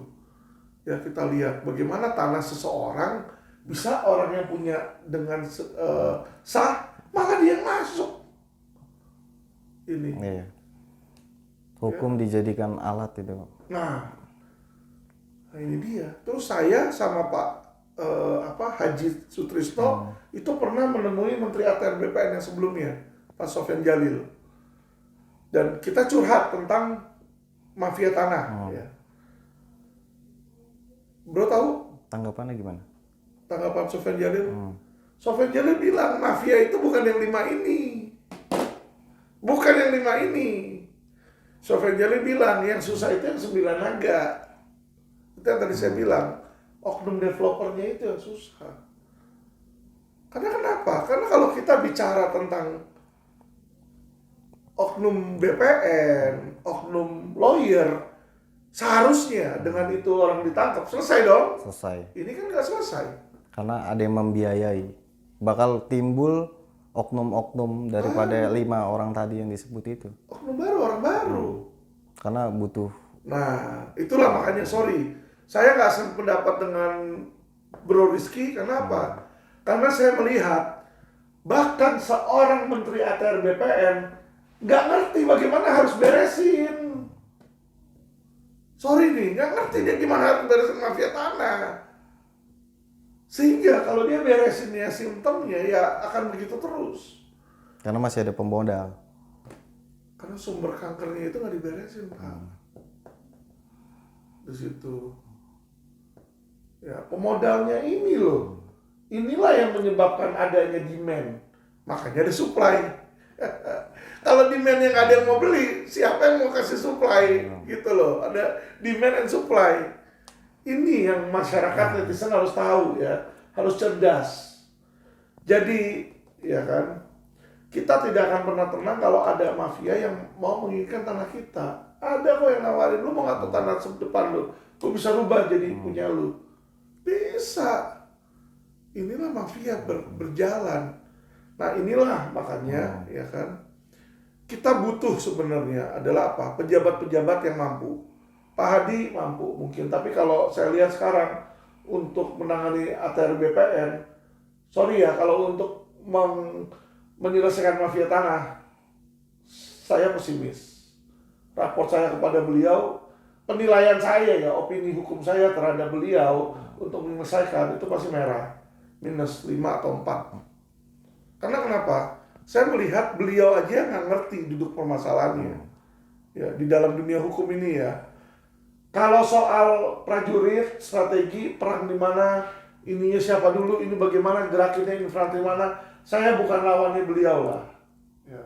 Ya kita lihat bagaimana tanah seseorang bisa orang yang punya dengan sah malah dia yang masuk. Ini. Iya. Hukum dijadikan alat itu. Nah ini dia. Terus saya sama Pak Haji Sutrisno itu pernah menemui Menteri ATR BPN yang sebelumnya, Pak Sofyan Jalil, dan kita curhat tentang mafia tanah. Ya. Bro tahu? Tanggapannya gimana? Tanggapan Sofyan Jalil? Sofyan Jalil bilang mafia itu bukan yang 5 ini, bukan yang 5 ini. Sofyan Jalil bilang yang susah itu yang 9 naga. Itu yang tadi saya bilang. Oknum developernya itu yang susah. Karena kenapa? Karena kalau kita bicara tentang oknum BPN, oknum lawyer, seharusnya dengan itu orang ditangkap, selesai dong. Selesai. Ini kan nggak selesai. Karena ada yang membiayai. Bakal timbul oknum-oknum daripada 5 orang tadi yang disebut itu. Oknum baru, orang baru. Karena butuh. Nah, itulah makanya sorry. Saya nggak sependapat dengan Bro Rizky, kenapa? Karena saya melihat bahkan seorang Menteri ATR BPN nggak ngerti bagaimana harus beresin. Sorry nih, nggak ngerti dia gimana harus beresin mafia tanah. Sehingga kalau dia beresinnya simptomnya ya akan begitu terus. Karena masih ada pemodal. Karena sumber kankernya itu nggak diberesin, Pak. Di situ. Ya, pemodalnya ini loh. Inilah yang menyebabkan adanya demand. Makanya ada supply. Kalau demand yang ada yang mau beli, siapa yang mau kasih supply? Gitu loh. Ada demand and supply. Ini yang masyarakat netizen harus tahu ya. Harus cerdas. Jadi, ya kan, kita tidak akan pernah tenang kalau ada mafia yang mau menginginkan tanah kita. Ada kok yang nawarin, lu mau ngatur tanah depan lu, lu bisa rubah jadi punya lu. Bisa. Inilah mafia berjalan. Nah inilah makanya ya kan, kita butuh sebenarnya adalah apa? Pejabat-pejabat yang mampu. Pak Hadi mampu mungkin, tapi kalau saya lihat sekarang untuk menangani ATR BPN, sorry ya, kalau untuk menyelesaikan mafia tanah, saya pesimis. Raport saya kepada beliau, penilaian saya ya, opini hukum saya terhadap beliau untuk menyelesaikan itu pasti merah, minus 5 atau 4. Karena kenapa? Saya melihat beliau aja nggak ngerti duduk permasalahannya. Ya, di dalam dunia hukum ini ya. Kalau soal prajurit, strategi, perang di mana, ininya siapa dulu, ini bagaimana gerakinnya, infanteri mana, saya bukan lawannya beliau lah. Ya.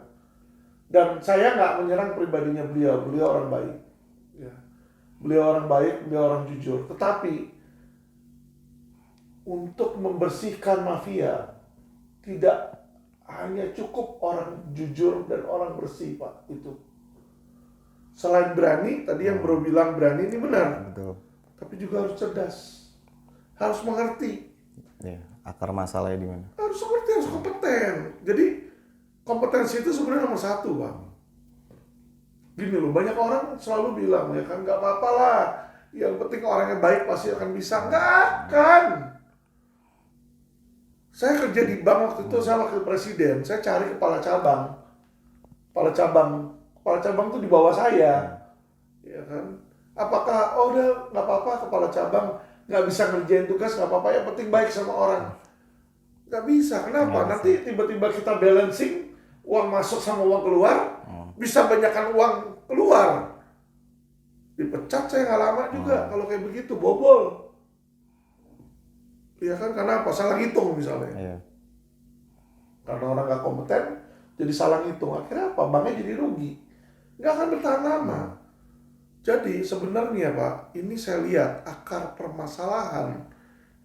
Dan saya nggak menyerang pribadinya beliau orang baik. Ya. Beliau orang baik, beliau orang jujur. Tetapi untuk membersihkan mafia tidak hanya cukup orang jujur dan orang bersih, Pak. Itu. Selain berani, tadi yang Bro bilang berani ini benar. Betul. Tapi juga harus cerdas. Harus mengerti. Ya, akar masalahnya di mana? Harus mengerti, harus kompeten. Jadi kompetensi itu sebenarnya nomor 1, Bang. Gini loh, banyak orang selalu bilang, ya kan, nggak apa-apa lah. Yang penting orangnya baik pasti akan bisa. Nggak akan. Saya kerja di bank waktu itu, saya wakil presiden. Saya cari kepala cabang. Kepala cabang itu di bawah saya. Ya kan. Apakah, oh udah nggak apa-apa kepala cabang nggak bisa ngerjain tugas, nggak apa-apa, yang penting baik sama orang. Nggak bisa, kenapa? Nanti tiba-tiba kita balancing, uang masuk sama uang keluar, bisa banyakkan uang keluar. Dipecat saya nggak lama juga kalau kayak begitu, bobol. Iya kan, karena apa? Salah ngitung misalnya. Iya. Karena orang nggak kompeten, jadi salah ngitung. Akhirnya apa? Banknya jadi rugi. Nggak akan bertahan lama. Jadi sebenarnya Pak, ini saya lihat akar permasalahan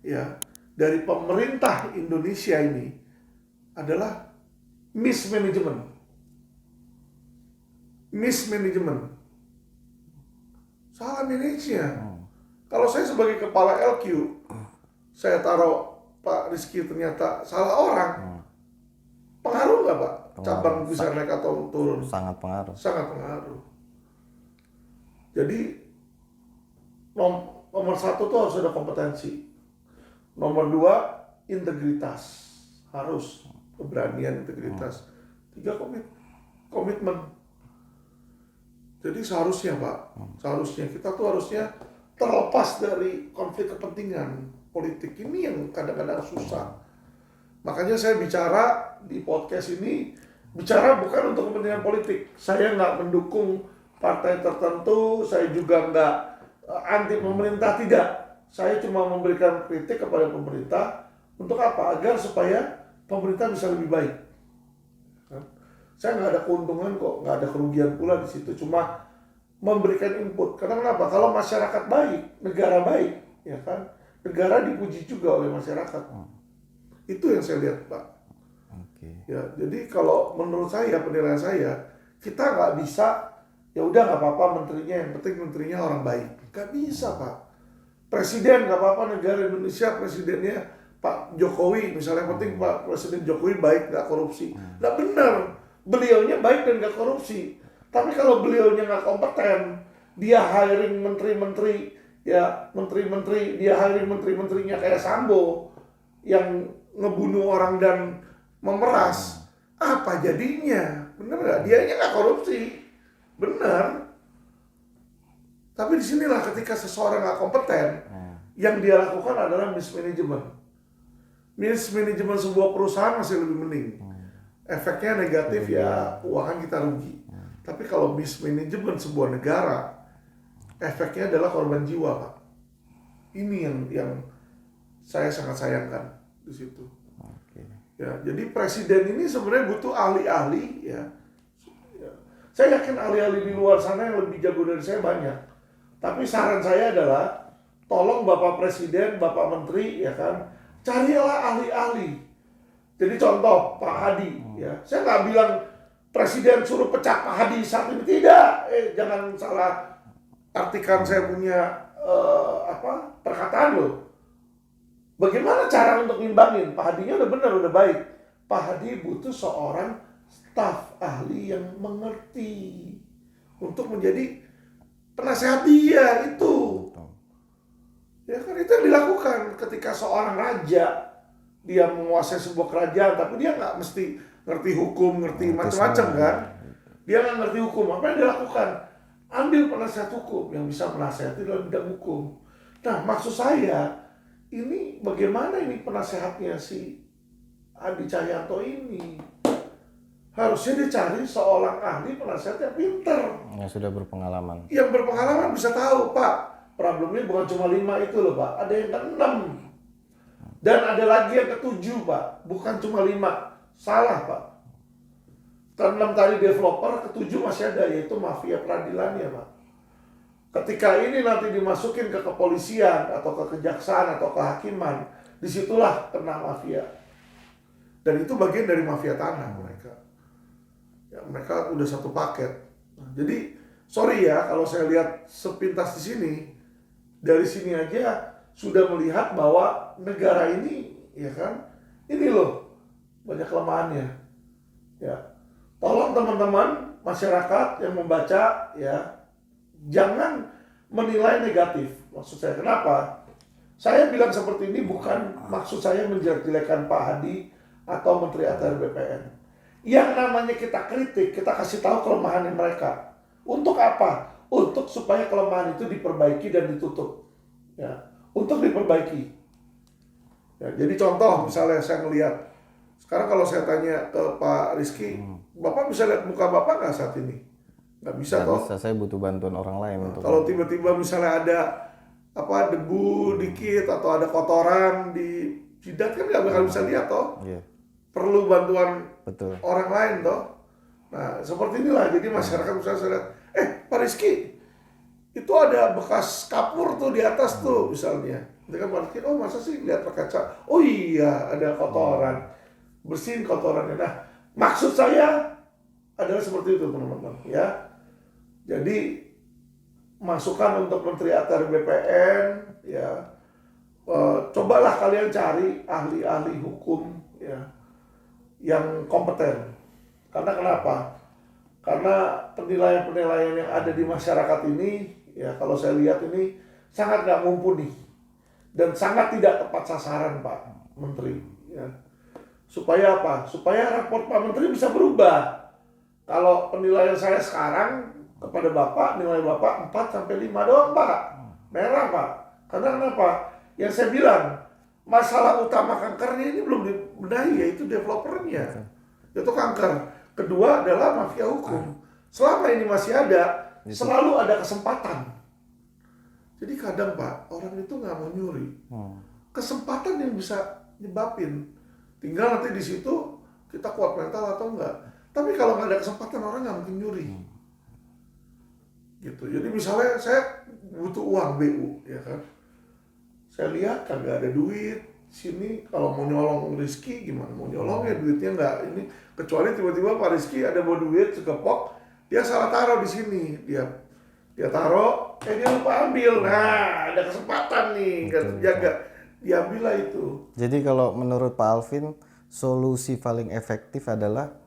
ya dari pemerintah Indonesia ini adalah mismanagement. Salah manajemennya. Kalau saya sebagai kepala LQ, saya taruh Pak Rizky ternyata salah orang, pengaruh nggak Pak? Cabang bisa naik atau turun? Sangat pengaruh. Sangat pengaruh. Jadi nomor 1 tuh harus ada kompetensi. Nomor 2 integritas, harus keberanian, integritas. 3 komitmen. Jadi seharusnya Pak, seharusnya kita tuh harusnya terlepas dari konflik kepentingan politik ini yang kadang-kadang susah. Makanya saya bicara di podcast ini, bicara bukan untuk kepentingan politik. Saya nggak mendukung partai tertentu, saya juga nggak anti pemerintah, tidak. Saya cuma memberikan kritik kepada pemerintah untuk apa? Agar supaya pemerintah bisa lebih baik. Saya nggak ada keuntungan kok, nggak ada kerugian pula di situ. Cuma memberikan input. Karena kenapa? Kalau masyarakat baik, negara baik, ya kan? Negara dipuji juga oleh masyarakat. Itu yang saya lihat, Pak. Oke. Ya, jadi kalau menurut saya, penilaian saya, Kita nggak bisa, ya udah nggak apa-apa menterinya, yang penting menterinya orang baik. Nggak bisa Pak. Presiden nggak apa-apa, negara Indonesia presidennya Pak Jokowi, misalnya yang penting Pak Presiden Jokowi baik, nggak korupsi. Nggak benar, beliaunya baik dan nggak korupsi. Tapi kalau beliaunya nggak kompeten, dia hiring menteri-menteri, ya menteri-menteri, dia hiring menteri-menterinya kayak Sambo yang ngebunuh orang dan memeras, apa jadinya? Bener nggak? Dianya nggak korupsi, benar. Tapi disinilah ketika seseorang nggak kompeten, yang dia lakukan adalah mismanagement. Mismanagement sebuah perusahaan masih lebih mending. Efeknya negatif ya, keuangan kita rugi. Tapi kalau mismanagement sebuah negara, efeknya adalah korban jiwa, Pak. Ini yang saya sangat sayangkan di situ. Ya, jadi presiden ini sebenarnya butuh ahli-ahli, ya. Saya yakin ahli-ahli di luar sana yang lebih jago dari saya banyak. Tapi saran saya adalah, tolong Bapak Presiden, Bapak Menteri, ya kan, carilah ahli-ahli. Jadi contoh Pak Hadi, ya. Saya nggak bilang Presiden suruh pecat Pak Hadi saat ini, tidak. Jangan salah artikan saya punya perkataan loh. Bagaimana cara untuk ngimbangin? Pak Hadinya udah benar, udah baik. Pak Hadi butuh seorang staf ahli yang mengerti untuk menjadi penasehat dia itu. Ya kan, itu yang dilakukan ketika seorang raja dia menguasai sebuah kerajaan, tapi dia nggak mesti ngerti hukum, ngerti macam-macam kan? Dia nggak ngerti hukum, apa yang dia lakukan? Ambil penasehat hukum yang bisa menasehati dalam bidang hukum. Nah, maksud saya, ini bagaimana ini penasehatnya si Hadi Cahyanto ini? Harusnya dia cari seorang ahli penasehat yang pinter. Yang sudah berpengalaman. Yang berpengalaman bisa tahu, Pak, problemnya bukan cuma 5 itu loh, Pak. Ada yang ke-6. Dan ada lagi yang ke-7, Pak. Bukan cuma 5. Salah, Pak. Ke-6 tadi developer, ke-7 masih ada, yaitu mafia peradilannya, Pak. Ketika ini nanti dimasukin ke kepolisian atau ke kejaksaan atau kehakiman, disitulah kena mafia. Dan itu bagian dari mafia tanah mereka. Ya, mereka udah satu paket. Nah, jadi sorry ya kalau saya lihat sepintas di sini, dari sini aja sudah melihat bahwa negara ini, ya kan, ini loh banyak kelemahannya. Ya, tolong teman-teman masyarakat yang membaca, ya, jangan menilai negatif. Maksud saya, kenapa? Saya bilang seperti ini bukan maksud saya menjelek-jelekan Pak Hadi atau Menteri ATR BPN. Yang namanya kita kritik, kita kasih tahu kelemahan mereka. Untuk apa? Untuk supaya kelemahan itu diperbaiki dan ditutup. Ya, untuk diperbaiki. Ya, jadi contoh misalnya saya melihat, sekarang kalau saya tanya ke Pak Rizky, Bapak bisa lihat muka Bapak nggak saat ini? Nggak bisa toh. Bisa, saya butuh bantuan orang lain untuk. Kalau tiba-tiba misalnya ada debu dikit atau ada kotoran di jidat kan nggak bakal bisa lihat toh. Iya. Perlu bantuan Betul. orang lain toh. Nah seperti inilah, jadi masyarakat misalnya saya lihat, Pak Rizky, itu ada bekas kapur tuh di atas tuh misalnya. Nanti kan Pak Rizky, oh masa sih lihat pakai kaca? Oh iya ada kotoran, bersihin kotorannya. Nah maksud saya adalah seperti itu teman-teman ya. Jadi masukan untuk Menteri ATR BPN, ya, cobalah kalian cari ahli-ahli hukum, ya, yang kompeten. Karena kenapa? Karena penilaian-penilaian yang ada di masyarakat ini, ya, kalau saya lihat ini sangat nggak mumpuni dan sangat tidak tepat sasaran, Pak Menteri. Ya. Supaya apa? Supaya raport Pak Menteri bisa berubah. Kalau penilaian saya sekarang kepada Bapak, nilai Bapak 4-5 doang, Pak. Merah, Pak. Karena kenapa? Yang saya bilang, masalah utama kankernya ini belum dibenahi, yaitu developernya. Itu kanker. Kedua adalah mafia hukum. Selama ini masih ada, selalu ada kesempatan. Jadi kadang, Pak, orang itu nggak mau nyuri. Kesempatan yang bisa nyebabin. Tinggal nanti di situ kita kuat mental atau enggak. Tapi kalau nggak ada kesempatan, orang nggak mungkin nyuri. Gitu. Jadi misalnya saya butuh uang BU, ya kan. Saya lihat kagak ada duit sini, kalau mau nyolong Rizky gimana? Mau nyolong ya duitnya nggak ini, kecuali tiba-tiba Pak Rizky ada bawa duit sekepok, dia salah taruh di sini, dia taruh, dia lupa ambil. Nah, ada kesempatan nih, kan terjaga, diambillah itu. Jadi kalau menurut Pak Alvin, solusi paling efektif adalah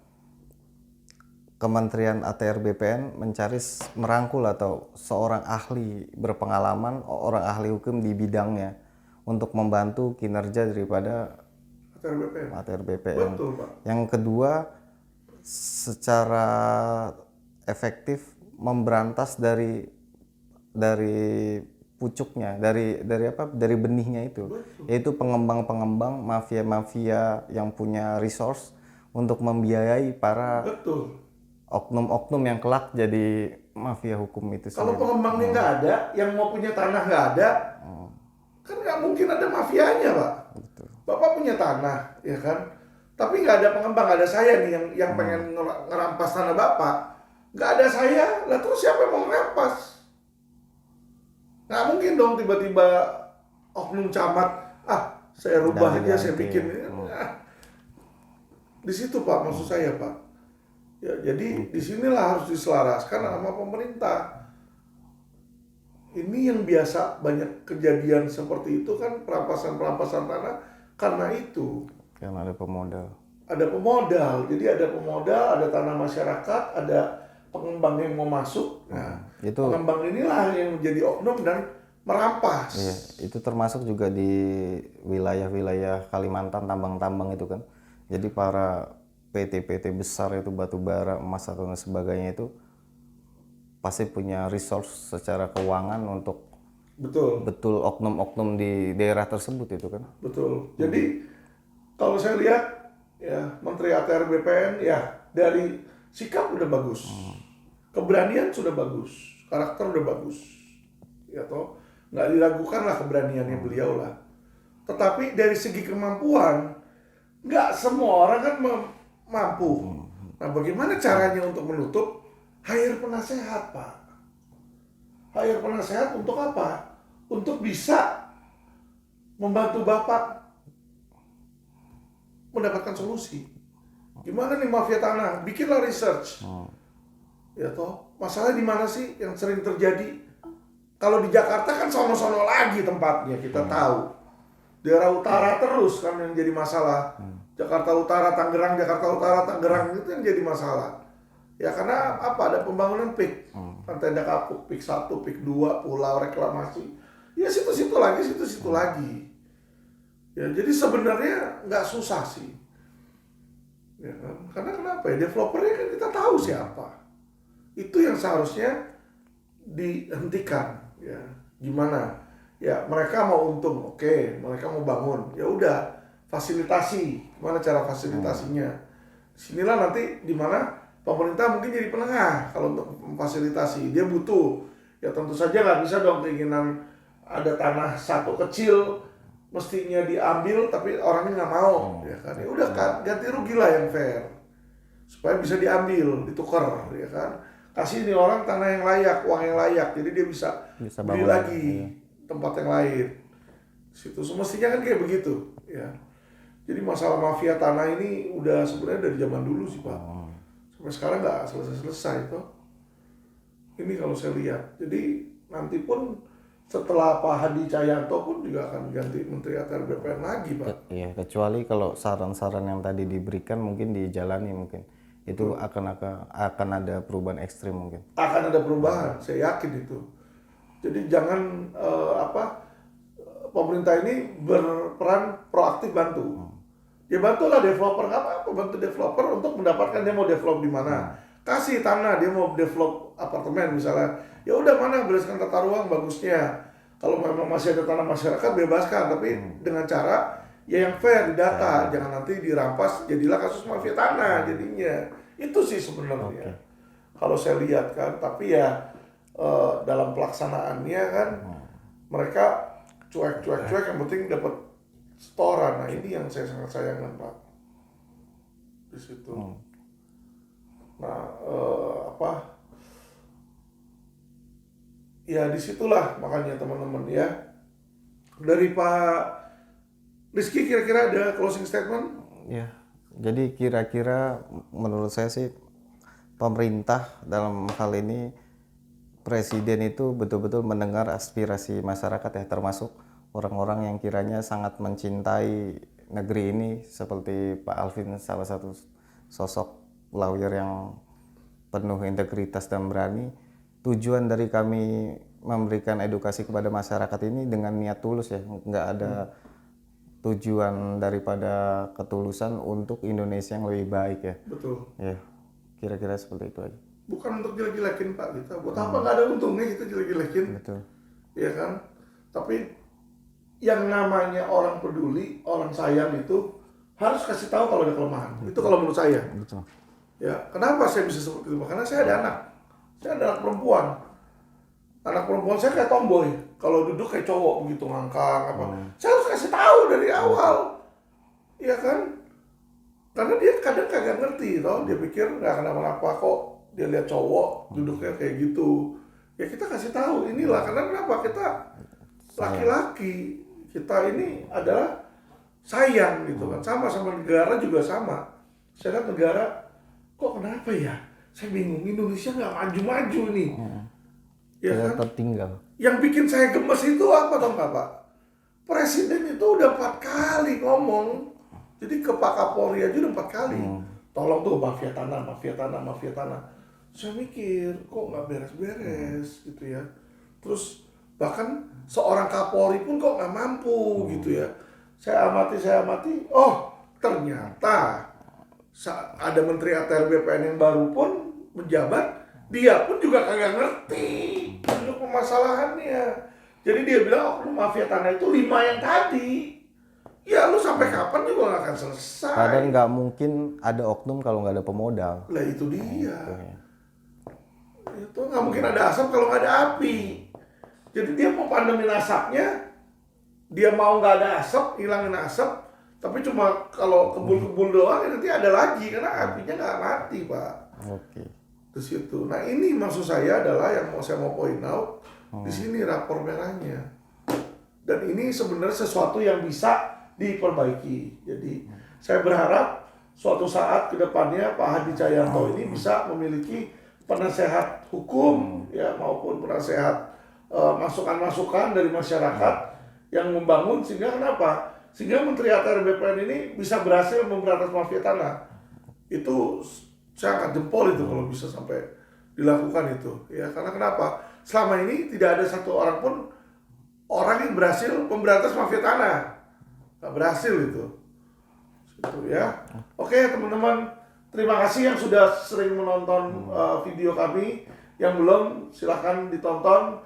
Kementerian ATR BPN merangkul atau seorang ahli berpengalaman, orang ahli hukum di bidangnya untuk membantu kinerja daripada ATR BPN. Betul, Pak. Yang kedua, secara efektif memberantas dari pucuknya, dari benihnya itu. Betul. Yaitu pengembang-pengembang, mafia-mafia yang punya resource untuk membiayai para Betul. oknum-oknum yang kelak jadi mafia hukum itu Kalau sendiri. pengembangnya nggak ada, yang mau punya tanah nggak ada, kan nggak mungkin ada mafianya, Pak. Betul. Bapak punya tanah, ya kan? Tapi nggak ada pengembang, nggak ada saya nih yang pengen ngerampas tanah Bapak. Nggak ada saya, lah terus siapa yang mau ngerampas? Nggak mungkin dong tiba-tiba oknum camat, saya rubah aja, saya bikin. Nah, di situ Pak, maksud saya Pak. Ya, jadi disinilah harus diselaraskan sama pemerintah. Ini yang biasa banyak kejadian seperti itu kan, perampasan tanah karena itu. Karena ada pemodal. Ada pemodal, jadi ada pemodal, ada tanah masyarakat, ada pengembang yang mau masuk. Nah, itu pengembang inilah yang menjadi oknum dan merampas. iya, itu termasuk juga di wilayah-wilayah Kalimantan, tambang-tambang itu kan. Jadi para PT-PT besar itu batu bara, emas atau sebagainya itu pasti punya resource secara keuangan untuk betul oknum-oknum di daerah tersebut itu kan. Betul. Jadi kalau saya lihat ya Menteri ATR BPN ya dari sikap udah bagus, keberanian sudah bagus, karakter udah bagus, ya toh nggak diragukan lah keberaniannya beliau lah. Tetapi dari segi kemampuan nggak semua orang kan mampu. Nah, bagaimana caranya untuk menutup? Hire penasehat, Pak. Hire penasehat untuk apa? Untuk bisa membantu Bapak mendapatkan solusi. Gimana nih mafia tanah? Bikinlah research. Ya toh, masalah di mana sih yang sering terjadi? Kalau di Jakarta kan sono-sono lagi tempatnya, kita tahu. Daerah utara terus kan yang jadi masalah. Jakarta Utara, Tangerang, Jakarta Utara, Tangerang itu yang jadi masalah. Ya karena apa? Ada pembangunan PIK. Tenda Kapuk, PIK 1, PIK 2, pulau reklamasi. Ya situ-situ lagi. Ya jadi sebenarnya nggak susah sih. Ya kan? Karena kenapa ya? Developernya kan kita tahu siapa. Itu yang seharusnya dihentikan. Ya gimana? Ya mereka mau untung, oke. Mereka mau bangun, ya udah. Fasilitasi, gimana cara fasilitasinya? Sinilah nanti di mana pemerintah mungkin jadi penengah kalau untuk memfasilitasi. Dia butuh, ya tentu saja nggak bisa dong keinginan ada tanah satu kecil mestinya diambil tapi orangnya nggak mau, ya kan? Ya udah kan ganti rugi lah yang fair supaya bisa diambil, ditukar, ya kan? Kasih nih orang tanah yang layak, uang yang layak, jadi dia bisa beli lagi tempat yang lain. Situ semestinya kan kayak begitu, ya. Jadi masalah mafia tanah ini udah sebenarnya dari zaman dulu sih Pak. Sampai sekarang nggak selesai-selesai toh. Ini kalau saya lihat. Jadi nanti pun setelah Pak Hadi Cahyanto pun juga akan ganti Menteri ATR BPN lagi Pak. Iya, kecuali kalau saran-saran yang tadi diberikan mungkin dijalani mungkin. Itu akan ada perubahan ekstrim mungkin. Akan ada perubahan, saya yakin itu. Jadi jangan pemerintah ini berperan proaktif bantu. Ya bantulah developer, nggak apa-apa bantu developer untuk mendapatkan dia mau develop di mana. Kasih tanah dia mau develop apartemen misalnya. Ya udah mana berdasarkan tata ruang bagusnya. Kalau memang masih ada tanah masyarakat bebaskan, tapi dengan cara ya yang fair di data, jangan nanti dirampas jadilah kasus mafia tanah jadinya. Itu sih sebenarnya. Kalau saya lihat kan, tapi ya dalam pelaksanaannya kan mereka cuek yang penting dapat setoran. Nah ini yang saya sangat sayangkan Pak di situ. Nah ya disitulah makanya teman-teman ya dari Pak Rizky kira-kira ada closing statement? Ya, jadi kira-kira menurut saya sih pemerintah dalam hal ini presiden itu betul-betul mendengar aspirasi masyarakat ya, termasuk orang-orang yang kiranya sangat mencintai negeri ini seperti Pak Alvin, salah satu sosok lawyer yang penuh integritas dan berani. Tujuan dari kami memberikan edukasi kepada masyarakat ini dengan niat tulus ya, nggak ada tujuan daripada ketulusan untuk Indonesia yang lebih baik ya. Betul. Ya, kira-kira seperti itu aja. Bukan untuk jelek-jelekin Pak kita. Buat apa nggak ada untungnya kita jelek-jelekin? Betul. Ya kan? Tapi yang namanya orang peduli, orang sayang itu harus kasih tahu kalau ada kelemahan. Itu kalau menurut saya. Betul. Ya, kenapa saya bisa seperti itu? Karena saya ada anak. Saya ada anak perempuan. Anak perempuan saya kayak tomboy. Kalau duduk kayak cowok begitu ngangkang apa. Saya harus kasih tahu dari awal. Iya kan? Karena dia kadang kagak ngerti toh. Dia pikir nggak kenapa-napa kok. Dia lihat cowok duduknya kayak gitu. Ya kita kasih tahu inilah. Karena kenapa? Kita laki-laki. Kita ini adalah sayang gitu kan. Sama negara juga sama. Saya lihat negara kok kenapa ya? Saya bingung. Indonesia nggak maju-maju nih. Ya Kita kan? tertinggal. Yang bikin saya gemes itu apa tau nggak Pak? Presiden itu udah 4 kali ngomong. Jadi ke Pak Kapolri aja udah 4 kali. Tolong tuh mafia tanah, mafia tanah, mafia tanah. Saya mikir kok nggak beres-beres gitu ya. Terus bahkan seorang Kapolri pun kok nggak mampu gitu ya. Saya amati. Oh ternyata ada Menteri ATR BPN yang baru pun menjabat. Dia pun juga kagak ngerti duduk permasalahannya. Jadi dia bilang, oh mafia tanah itu 5 yang tadi. Ya lu sampai kapan juga gak akan selesai. Padahal nggak mungkin ada oknum kalau nggak ada pemodal. Lah itu dia. Itu nggak mungkin ada asap kalau nggak ada api. Jadi dia mau pandemin asapnya, dia mau nggak ada asap, hilangin asap. Tapi cuma kalau kebul-kebul doang nanti ada lagi karena apinya nggak mati Pak. Oke. Di situ. Nah ini maksud saya adalah yang saya mau point out di sini rapor merahnya. Dan ini sebenarnya sesuatu yang bisa diperbaiki. Jadi saya berharap suatu saat ke depannya Pak Hadi Cahyanto ini bisa memiliki penasehat hukum ya maupun penasehat masukan-masukan dari masyarakat yang membangun sehingga kenapa? Sehingga Menteri ATR BPN ini bisa berhasil memberantas mafia tanah. Itu saya angkat jempol itu kalau bisa sampai dilakukan itu ya karena kenapa selama ini tidak ada satu orang pun orang yang berhasil memberantas mafia tanah nggak berhasil itu ya. Oke teman-teman, terima kasih yang sudah sering menonton video kami. Yang belum silahkan ditonton.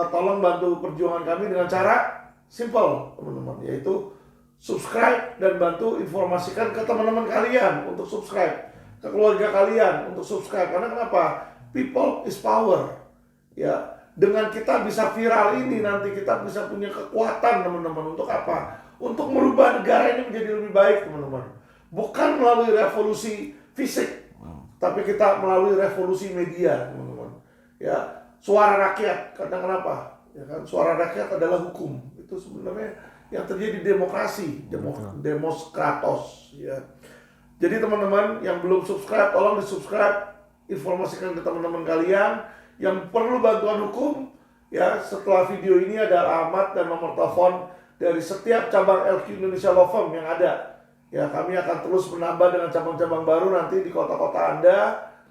Tolong bantu perjuangan kami dengan cara simple teman-teman, yaitu subscribe dan bantu informasikan ke teman-teman kalian untuk subscribe, ke keluarga kalian untuk subscribe. Karena kenapa? People is power. Ya, dengan kita bisa viral ini nanti kita bisa punya kekuatan teman-teman untuk apa? Untuk merubah negara ini menjadi lebih baik teman-teman. Bukan melalui revolusi fisik, tapi kita melalui revolusi media teman-teman. Ya, suara rakyat. Karena kenapa? Ya kan, suara rakyat adalah hukum. Itu sebenarnya yang terjadi di demokrasi, Demoskratos. Ya. Jadi teman-teman yang belum subscribe, tolong di-subscribe, informasikan ke teman-teman kalian yang perlu bantuan hukum. Ya, setelah video ini ada alamat dan nomor telepon dari setiap cabang LQ Indonesia Law Firm yang ada. Ya, kami akan terus menambah dengan cabang-cabang baru nanti di kota-kota Anda.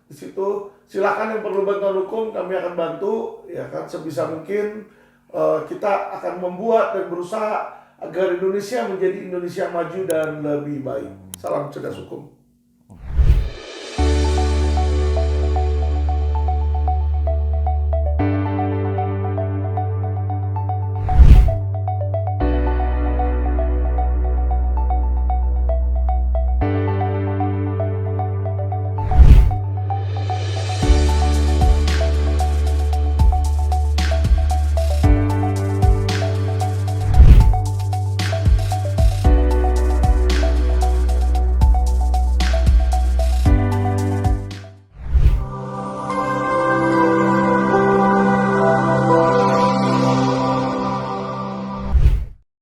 Di situ silakan yang perlu bantuan hukum kami akan bantu. Ya kan, sebisa mungkin kita akan membuat dan berusaha agar Indonesia menjadi Indonesia maju dan lebih baik. Salam cerdas hukum.